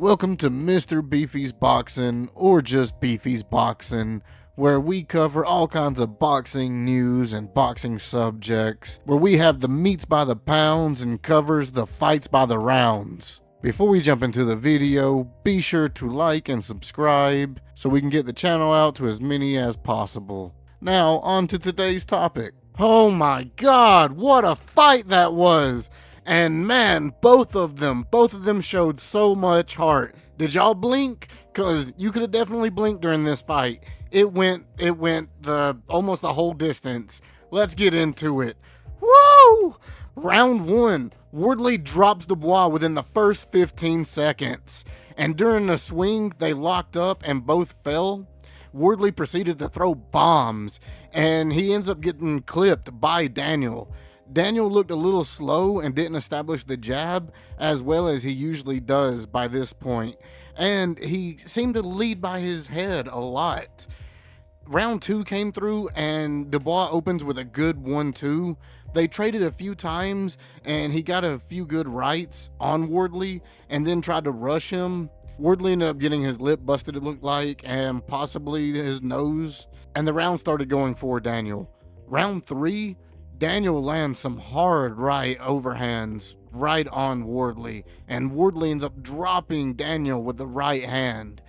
Welcome to Mr. Beefy's Boxing, or just Beefy's Boxing, where we cover all kinds of boxing news and boxing subjects, where we have the meats by the pounds and covers the fights by the rounds. Before we jump into the video, be sure to like and subscribe so we can get the channel out to as many as possible. Now, on to today's topic. Oh my god, what a fight that was! And man, both of them showed so much heart. Did y'all blink? Cause you could have definitely blinked during this fight. It went almost the whole distance. Let's get into it. Woo! Round 1, Wardley drops Dubois within the first 15 seconds. And during the swing, they locked up and both fell. Wardley proceeded to throw bombs, and he ends up getting clipped by Daniel. Daniel looked a little slow and didn't establish the jab as well as he usually does by this point, and he seemed to lead by his head a lot. Round 2 came through and Dubois opens with a good 1-2. They traded a few times and he got a few good rights on Wardley and then tried to rush him. Wardley ended up getting his lip busted, it looked like, and possibly his nose, and the round started going for Daniel. Round 3, Daniel lands some hard right overhands right on Wardley, and Wardley ends up dropping Daniel with the right hand.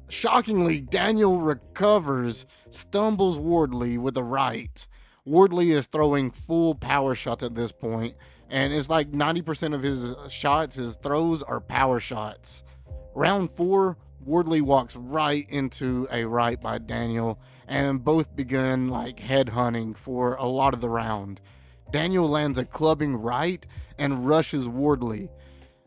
Shockingly, Daniel recovers, stumbles Wardley with the right. Wardley is throwing full power shots at this point, and it's like 90% of his shots, his throws, are power shots. Round 4, Wardley walks right into a right by Daniel, and both begin like headhunting for a lot of the round. Daniel lands a clubbing right and rushes Wardley.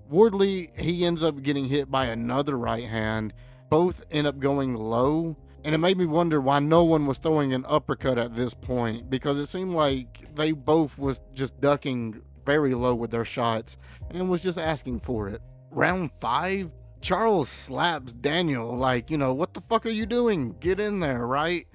Wardley, he ends up getting hit by another right hand. Both end up going low, and it made me wonder why no one was throwing an uppercut at this point, because it seemed like they both was just ducking very low with their shots and was just asking for it. Round 5, Charles slaps Daniel like, what the fuck are you doing? Get in there, right?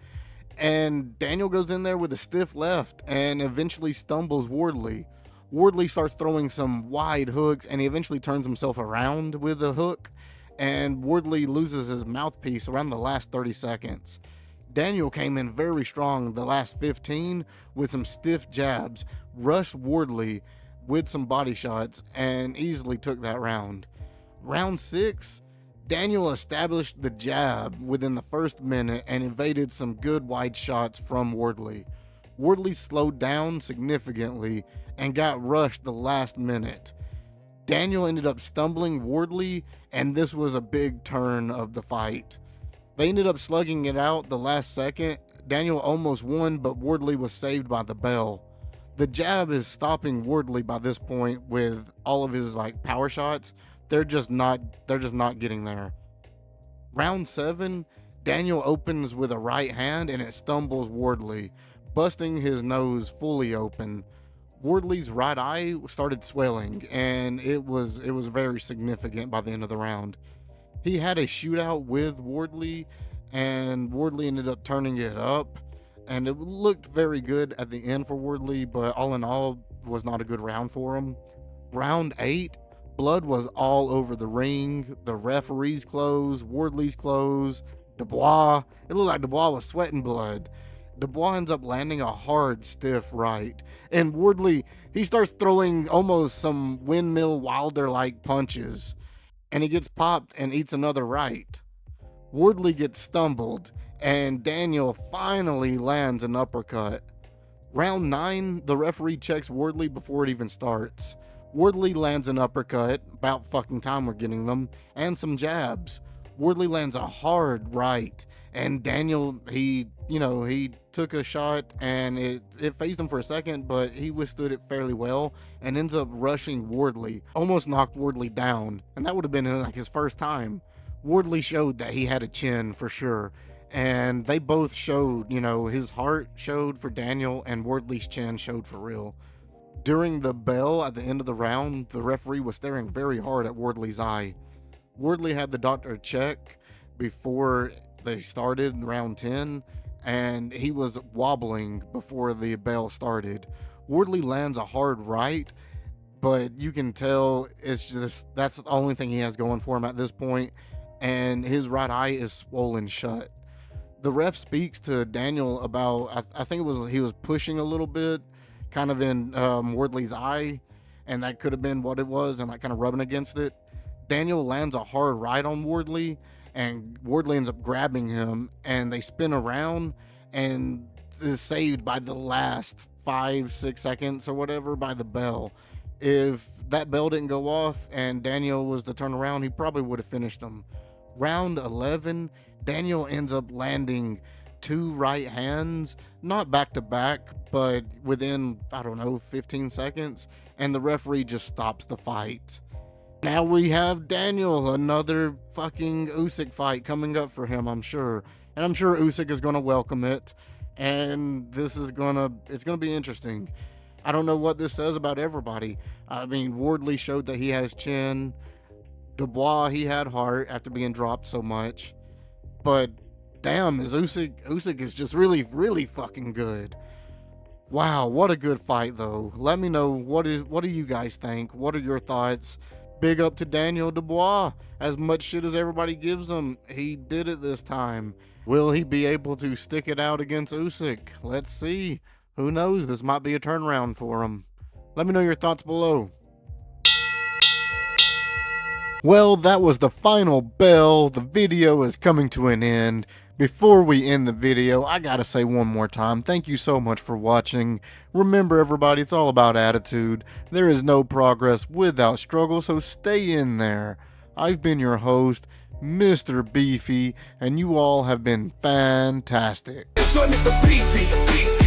And Daniel goes in there with a stiff left and eventually stumbles Wardley. Wardley starts throwing some wide hooks and he eventually turns himself around with a hook, and Wardley loses his mouthpiece around the last 30 seconds. Daniel came in very strong the last 15 with some stiff jabs, rushed Wardley with some body shots, and easily took that round. Round 6, Daniel established the jab within the first minute and evaded some good wide shots from Wardley. Wardley slowed down significantly and got rushed the last minute. Daniel ended up stumbling Wardley, and this was a big turn of the fight. They ended up slugging it out the last second. Daniel almost won, but Wardley was saved by the bell. The jab is stopping Wardley by this point with all of his power shots. They're just not getting there. Round 7, Daniel opens with a right hand and it stumbles Wardley, busting his nose fully open. Wardley's right eye started swelling, and it was very significant by the end of the round. He had a shootout with Wardley, and Wardley ended up turning it up, and it looked very good at the end for Wardley, but all in all was not a good round for him. Round 8, blood was all over the ring. The referee's clothes, Wardley's clothes, Dubois. It looked like Dubois was sweating blood. Dubois ends up landing a hard, stiff right. And Wardley, he starts throwing almost some windmill Wilder-like punches. And he gets popped and eats another right. Wardley gets stumbled, and Daniel finally lands an uppercut. Round 9, the referee checks Wardley before it even starts. Wardley lands an uppercut, about fucking time we're getting them, and some jabs. Wardley lands a hard right, and Daniel, he took a shot and it phased him for a second, but he withstood it fairly well and ends up rushing Wardley, almost knocked Wardley down, and that would have been his first time. Wardley showed that he had a chin for sure, and they both showed, his heart showed for Daniel and Wardley's chin showed for real. During the bell at the end of the round, the referee was staring very hard at Wardley's eye. Wardley had the doctor check before they started round 10, and he was wobbling before the bell started. Wardley lands a hard right, but you can tell it's just that's the only thing he has going for him at this point, and his right eye is swollen shut. The ref speaks to Daniel about, I think it was he was pushing a little bit, kind of in Wardley's eye, and that could have been what it was, and like kind of rubbing against it. Daniel lands a hard right on Wardley, and Wardley ends up grabbing him, and they spin around, and is saved by the last 5-6 seconds or whatever by the bell. If that bell didn't go off and Daniel was to turn around, he probably would have finished him. Round 11, Daniel ends up landing 2 right hands, not back to back, but within, I don't know, 15 seconds, and the referee just stops the fight. Now we have Daniel, another fucking Usyk fight coming up for him, I'm sure. And I'm sure Usyk is going to welcome it, and this is it's gonna be interesting. I don't know what this says about everybody. I mean, Wardley showed that he has chin. Dubois, he had heart after being dropped so much. But damn, Usyk is just really, really fucking good. Wow, what a good fight though. Let me know what do you guys think? What are your thoughts? Big up to Daniel Dubois. As much shit as everybody gives him, he did it this time. Will he be able to stick it out against Usyk? Let's see. Who knows? This might be a turnaround for him. Let me know your thoughts below. Well, that was the final bell. The video is coming to an end. Before we end the video, I gotta say one more time, thank you so much for watching. Remember everybody, it's all about attitude. There is no progress without struggle, so stay in there. I've been your host, Mr. Beefy, and you all have been fantastic. Mr. Beefy.